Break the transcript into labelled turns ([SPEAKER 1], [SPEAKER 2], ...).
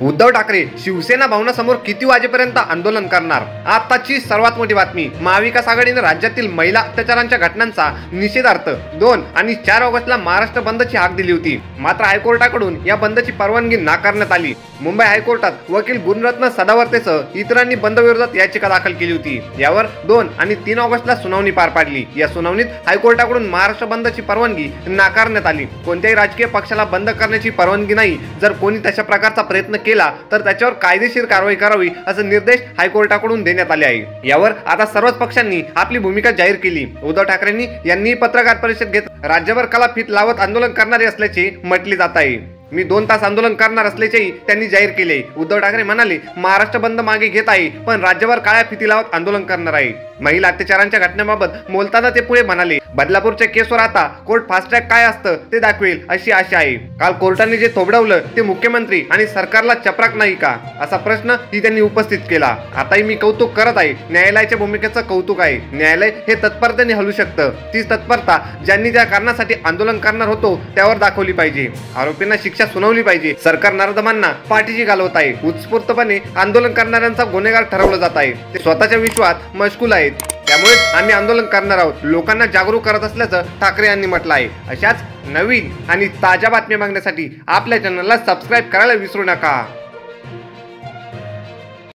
[SPEAKER 1] उद्धव ठाकरे शिवसेना भवनासमोर किती वाजेपर्यंत आंदोलन करणार? आताची सर्वात मोठी बातमी। महाविकास आघाडीने राज्यातील महिला अत्याचारांच्या घटनांचा निषेधार्थ 2 आणि 4 ऑगस्टला महाराष्ट्र बंदची हाक दिली होती। मात्र हायकोर्टाकडून या बंदची परवानगी नाकारण्यात आली। मुंबई हायकोर्टात वकील गुणरत्न सदावर्तेसह इतरांनी बंद विरोधात याचिका दाखल केली होती। यावर 2 आणि 3 ऑगस्टला सुनावणी पार पाडली। या सुनावणीत हायकोर्टाकडून महाराष्ट्र बंदची परवानगी नाकारण्यात आली। कोणत्याही राजकीय पक्षाला बंद करण्याची परवानगी नाही। जर कोणी तशा प्रकारचा प्रयत्न केला तर त्याच्यावर कायदेशीर कारवाई करावी असे निर्देश हायकोर्टाकडून देण्यात आले आहे। यावर आता सर्वच पक्षांनी आपली भूमिका जाहीर केली। उद्धव ठाकरेंनी यांनी पत्रकार परिषद घेत राज्यभर कलाफीत लावत आंदोलन करणारे असल्याचे म्हटले जात आहे। मी 2 तास आंदोलन करणार असल्याचेही त्यांनी जाहीर केले। उद्धव ठाकरे म्हणाले, महाराष्ट्र बंद मागे घेत आहे पण राज्यभर काळ्या फिती लावत आंदोलन करणार आहे। महिला अत्याचारांच्या घटनेबाबत बोलताना ते पुढे म्हणाले, बदलापूरच्या केसवर आता कोर्ट फास्ट ट्रॅक काय असतं ते दाखवेल अशी आशा आहे। काल कोर्टाने जे थोपडवलं ते मुख्यमंत्री आणि सरकारला चपराक नाही का असा प्रश्न त्यांनी उपस्थित केला। आताही मी कौतुक करत आहे। न्यायालयाच्या भूमिकेचं कौतुक आहे। न्यायालय हे तत्परतेने हलू शकतं। तीच तत्परता ज्यांनी ज्या कारणासाठी आंदोलन करणार होतो त्यावर दाखवली पाहिजे। आरोपींना शिक्षा सुनावली पाहिजे। सरकार नराधमांना पाठीशी घालवत आहे। उत्स्फूर्तपणे आंदोलन करणाऱ्यांचा गुन्हेगार ठरवलं जात आहे। ते स्वतःच्या विश्वात मशगूल आहेत। त्यामुळे आम्ही आंदोलन करणार आहोत, लोकांना जागरूक करत असल्याचं ठाकरे यांनी म्हटलं आहे। अशाच नवीन आणि ताज्या बातम्या बघण्यासाठी आपल्या चॅनलला सबस्क्राईब करायला विसरू नका।